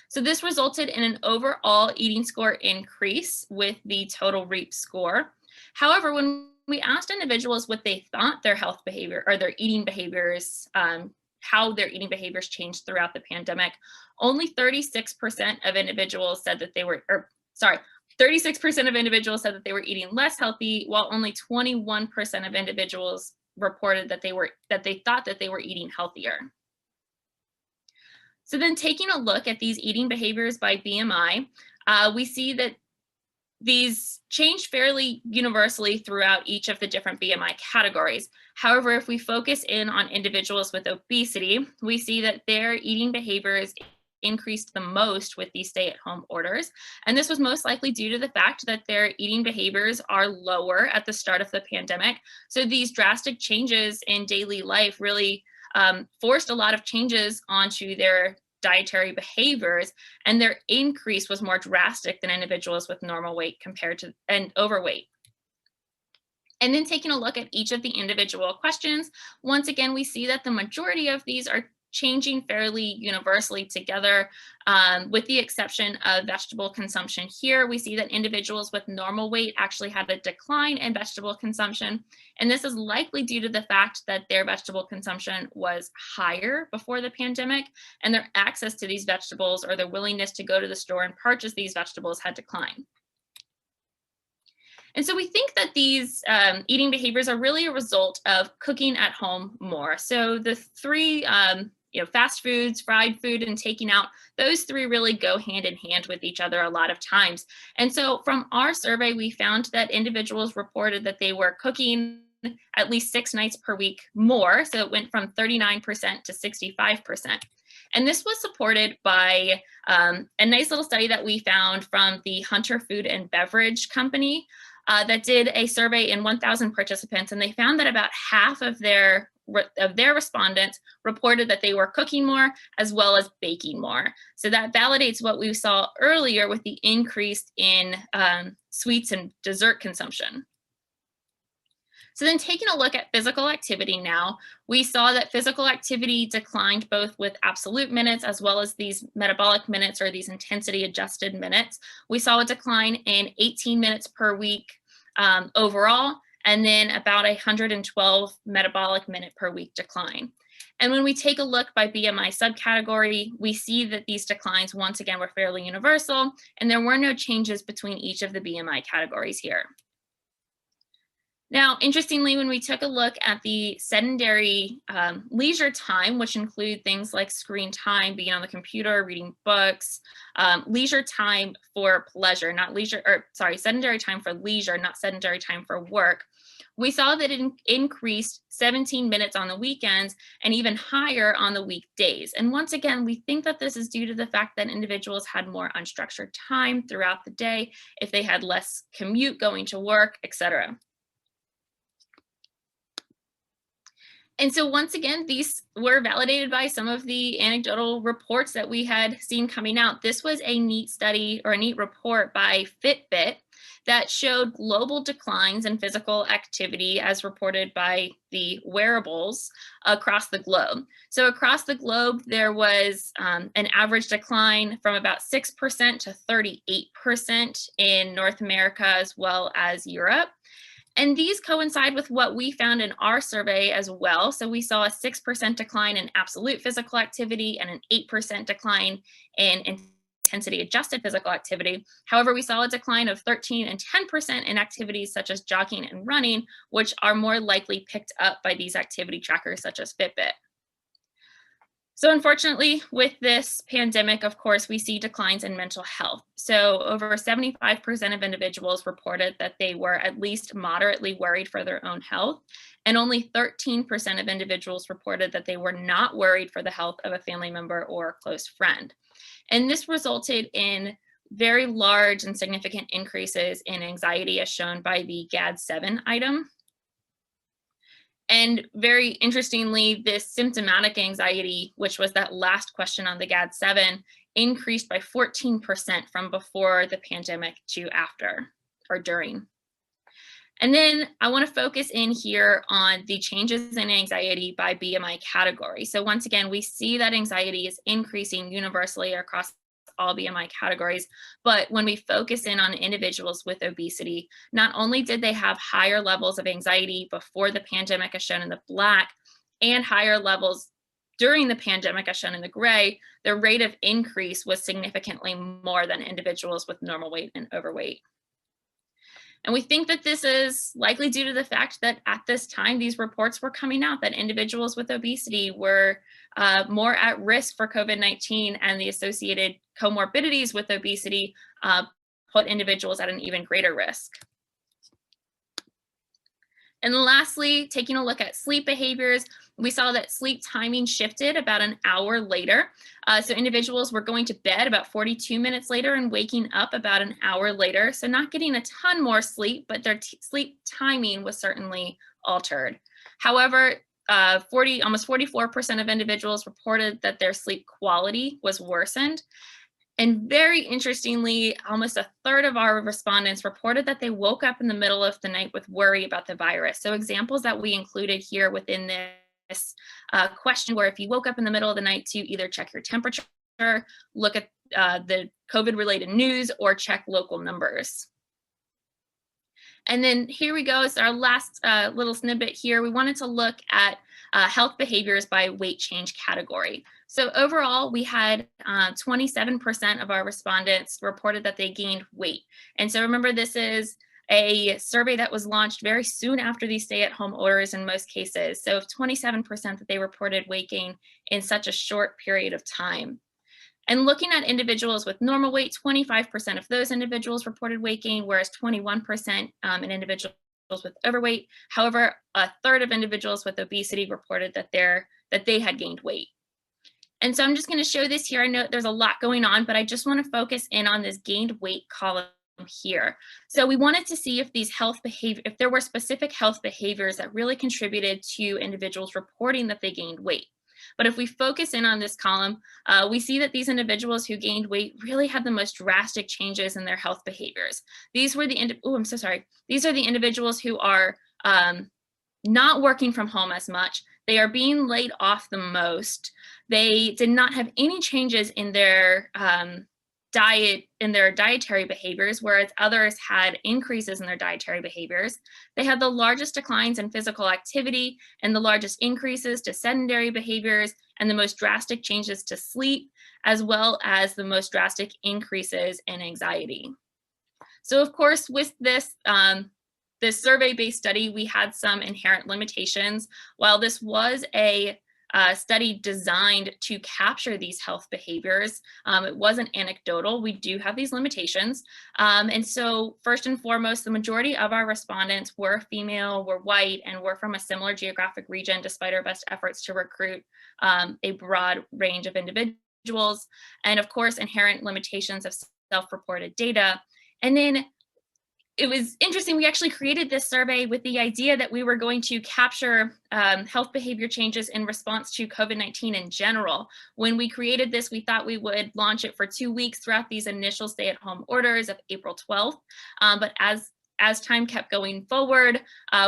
So this resulted in an overall eating score increase with the total REAP score. However, when we asked individuals what they thought their health behavior or their eating behaviors, how their eating behaviors changed throughout the pandemic, only 36% of individuals said that they were, 36% of individuals said that they were eating less healthy, while only 21% of individuals reported that they thought that they were eating healthier. So then taking a look at these eating behaviors by BMI, we see that these change fairly universally throughout each of the different BMI categories. However, if we focus in on individuals with obesity, we see that their eating behaviors increased the most with these stay-at-home orders. And this was most likely due to the fact that their eating behaviors are lower at the start of the pandemic. So these drastic changes in daily life really forced a lot of changes onto their dietary behaviors, and their increase was more drastic than individuals with normal weight compared to and overweight. And then taking a look at each of the individual questions, once again, we see that the majority of these are changing fairly universally together, with the exception of vegetable consumption. Here, we see that individuals with normal weight actually had a decline in vegetable consumption. And this is likely due to the fact that their vegetable consumption was higher before the pandemic, and their access to these vegetables or their willingness to go to the store and purchase these vegetables had declined. And so we think that these eating behaviors are really a result of cooking at home more. So the 3 fast foods, fried food, and taking out, those 3 really go hand in hand with each other a lot of times. And so from our survey, we found that individuals reported that they were cooking at least 6 nights per week more. So it went from 39% to 65%. And this was supported by a nice little study that we found from the Hunter Food and Beverage Company that did a survey in 1,000 participants. And they found that about half of their respondents reported that they were cooking more as well as baking more. So that validates what we saw earlier with the increase in sweets and dessert consumption. So then taking a look at physical activity now, we saw that physical activity declined both with absolute minutes as well as these metabolic minutes, or these intensity adjusted minutes. We saw a decline in 18 minutes per week overall, and then about 112 metabolic minute per week decline. And when we take a look by BMI subcategory, we see that these declines once again were fairly universal, and there were no changes between each of the BMI categories here. Now, interestingly, when we took a look at the sedentary leisure time, which include things like screen time, being on the computer, reading books, leisure time for pleasure, not leisure, or sorry, sedentary time for leisure, not sedentary time for work, we saw that it increased 17 minutes on the weekends and even higher on the weekdays. And once again, we think that this is due to the fact that individuals had more unstructured time throughout the day, if they had less commute going to work, etc. And so once again, these were validated by some of the anecdotal reports that we had seen coming out. This was a neat study or a neat report by Fitbit that showed global declines in physical activity as reported by the wearables across the globe. So across the globe, there was an average decline from about 6% to 38% in North America as well as Europe. And these coincide with what we found in our survey as well. So we saw a 6% decline in absolute physical activity and an 8% decline in intensity adjusted physical activity. However, we saw a decline of 13 and 10% in activities such as jogging and running, which are more likely picked up by these activity trackers such as Fitbit. So unfortunately, with this pandemic, of course, we see declines in mental health. So over 75% of individuals reported that they were at least moderately worried for their own health, and only 13% of individuals reported that they were not worried for the health of a family member or a close friend. And this resulted in very large and significant increases in anxiety as shown by the GAD-7 item. And very interestingly, this symptomatic anxiety, which was that last question on the GAD-7, increased by 14% from before the pandemic to after or during. And then I want to focus in here on the changes in anxiety by BMI category. So once again, we see that anxiety is increasing universally across all BMI categories, but when we focus in on individuals with obesity, not only did they have higher levels of anxiety before the pandemic as shown in the black, and higher levels during the pandemic as shown in the gray, the rate of increase was significantly more than individuals with normal weight and overweight. And we think that this is likely due to the fact that at this time, these reports were coming out that individuals with obesity were more at risk for COVID-19, and the associated comorbidities with obesity put individuals at an even greater risk. And lastly, taking a look at sleep behaviors, we saw that sleep timing shifted about an hour later. So individuals were going to bed about 42 minutes later and waking up about an hour later. So not getting a ton more sleep, but their sleep timing was certainly altered. However, almost 44% of individuals reported that their sleep quality was worsened. And very interestingly, almost a third of our respondents reported that they woke up in the middle of the night with worry about the virus. So examples that we included here within this question were if you woke up in the middle of the night to either check your temperature, look at the COVID-related news, or check local numbers. And then here we go. It's our last little snippet here. We wanted to look at health behaviors by weight change category. So overall, we had 27% of our respondents reported that they gained weight. And so remember, this is a survey that was launched very soon after these stay-at-home orders in most cases. So 27% that they reported weight gain in such a short period of time. And looking at individuals with normal weight, 25% of those individuals reported weight gain, whereas 21% in individuals with overweight. However, a third of individuals with obesity reported that they had gained weight. And so I'm just going to show this here. I know there's a lot going on, but I just want to focus in on this gained weight column here. So we wanted to see if if there were specific health behaviors that really contributed to individuals reporting that they gained weight. But if we focus in on this column, we see that these individuals who gained weight really had the most drastic changes in their health behaviors. These were These are the individuals who are not working from home as much. They are being laid off the most. They did not have any changes in their their dietary behaviors, whereas others had increases in their dietary behaviors. They had the largest declines in physical activity and the largest increases to sedentary behaviors and the most drastic changes to sleep, as well as the most drastic increases in anxiety. So of course, with this, this survey-based study, we had some inherent limitations. While this was a study designed to capture these health behaviors, it wasn't anecdotal. We do have these limitations. And so first and foremost, the majority of our respondents were female, were white, and were from a similar geographic region, despite our best efforts to recruit a broad range of individuals. And of course, inherent limitations of self-reported data. And then it was interesting, we actually created this survey with the idea that we were going to capture health behavior changes in response to COVID-19 in general. When we created this, we thought we would launch it for 2 weeks throughout these initial stay-at-home orders of April 12th. But as time kept going forward,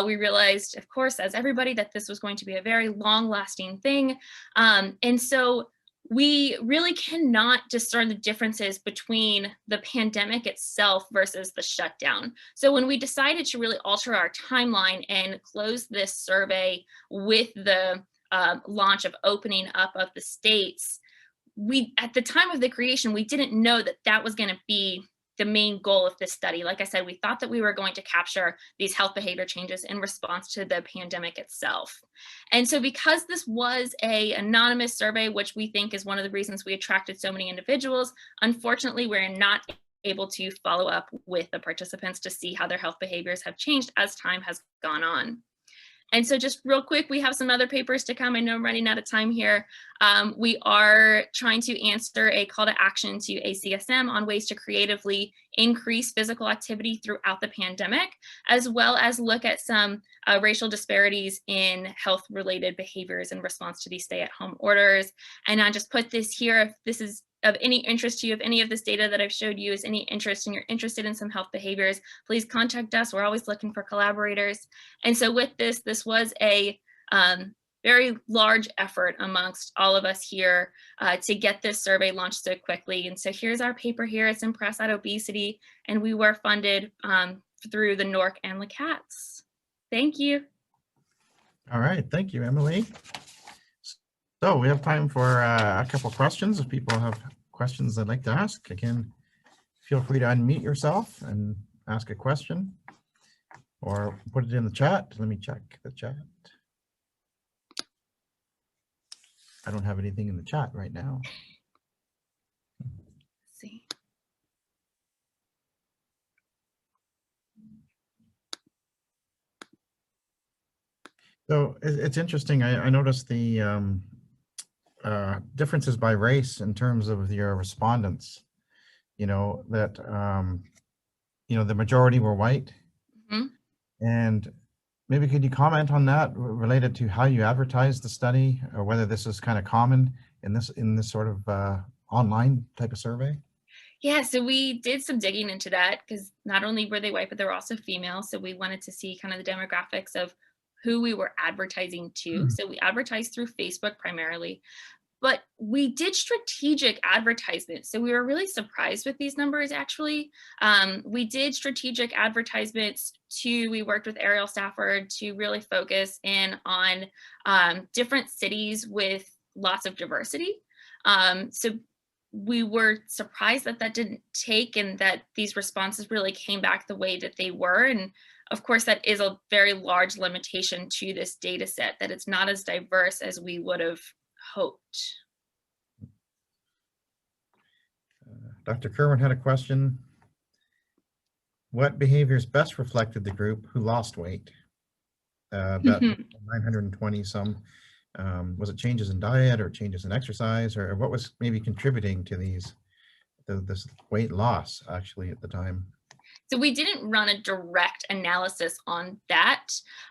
we realized, of course, as everybody, that this was going to be a very long-lasting thing. And so we really cannot discern the differences between the pandemic itself versus the shutdown. So when we decided to really alter our timeline and close this survey with the launch of opening up of the states, at the time of the creation, we didn't know that that was going to be the main goal of this study. Like I said, we thought that we were going to capture these health behavior changes in response to the pandemic itself. And so because this was an anonymous survey, which we think is one of the reasons we attracted so many individuals, unfortunately, we're not able to follow up with the participants to see how their health behaviors have changed as time has gone on. And so just real quick, we have some other papers to come. I know I'm running out of time here. We are trying to answer a call to action to ACSM on ways to creatively increase physical activity throughout the pandemic, as well as look at some racial disparities in health-related behaviors in response to these stay-at-home orders. And I just put this here, if this is of any interest to you, if any of this data that I've showed you is any interest and you're interested in some health behaviors, please contact us. We're always looking for collaborators. And so with this was a very large effort amongst all of us here to get this survey launched so quickly. And so here's our paper here. It's in Press at Obesity, and we were funded through the NORC and LCATS. Thank you. All right, thank you, Emily. So we have time for a couple questions. If people have questions they'd like to ask, again, feel free to unmute yourself and ask a question or put it in the chat. Let me check the chat. I don't have anything in the chat right now. Let's see. So it's interesting. I noticed the differences by race in terms of your respondents, you know, that, you know, the majority were white. Mm-hmm. And maybe could you comment on that related to how you advertised the study, or whether this is kind of common in this sort of online type of survey? Yeah, so we did some digging into that, because not only were they white, but they were also female. So we wanted to see kind of the demographics of who we were advertising to. So we advertised through Facebook primarily, but we did strategic advertisements. So we were really surprised with these numbers, actually. We did strategic advertisements we worked with Ariel Stafford to really focus in on different cities with lots of diversity. So we were surprised that that didn't take, and that these responses really came back the way that they were. And of course, that is a very large limitation to this data set, that it's not as diverse as we would have hoped. Dr. Kerwin had a question. What behaviors best reflected the group who lost weight? That 920 some. Was it changes in diet or changes in exercise, or what was maybe contributing to this weight loss actually at the time? So we didn't run a direct analysis on that,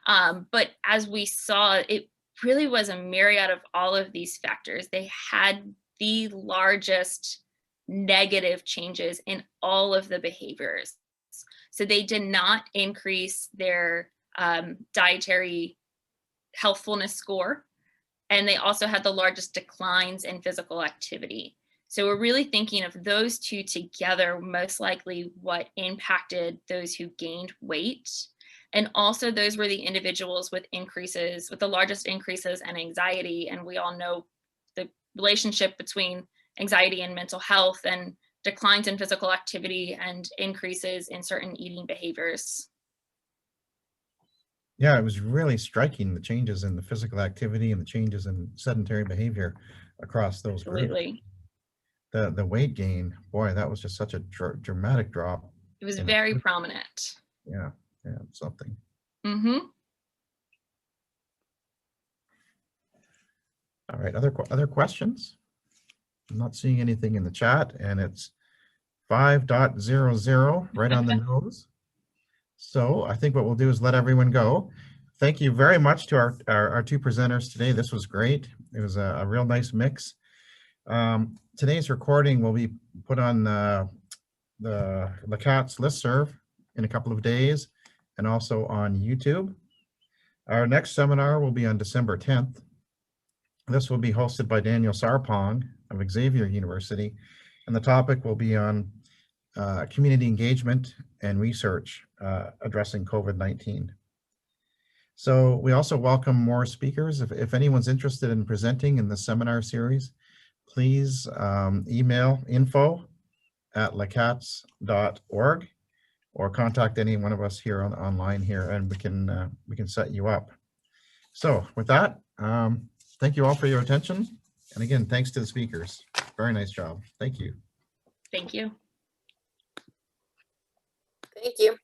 but as we saw, it really was a myriad of all of these factors. They had the largest negative changes in all of the behaviors. So they did not increase their dietary healthfulness score, and they also had the largest declines in physical activity. So we're really thinking of those two together, most likely what impacted those who gained weight. And also those were the individuals with increases, with the largest increases in anxiety. And we all know the relationship between anxiety and mental health, and declines in physical activity and increases in certain eating behaviors. Yeah, it was really striking, the changes in the physical activity and the changes in sedentary behavior across those groups. Absolutely. The weight gain, boy, that was just such a dramatic drop. It was very prominent. Yeah, something. Mm-hmm. All right, other questions? I'm not seeing anything in the chat, and it's 5.00, right on the nose. So I think what we'll do is let everyone go. Thank you very much to our two presenters today. This was great. It was a real nice mix. Today's recording will be put on the CaTS listserv in a couple of days, and also on YouTube. Our next seminar will be on December 10th. This will be hosted by Daniel Sarpong of Xavier University, and the topic will be on community engagement and research addressing COVID-19. So we also welcome more speakers. If anyone's interested in presenting in the seminar series, please email info@lacats.org or contact any one of us here online here, and we can set you up. So with that, thank you all for your attention. And again, thanks to the speakers. Very nice job. Thank you. Thank you. Thank you.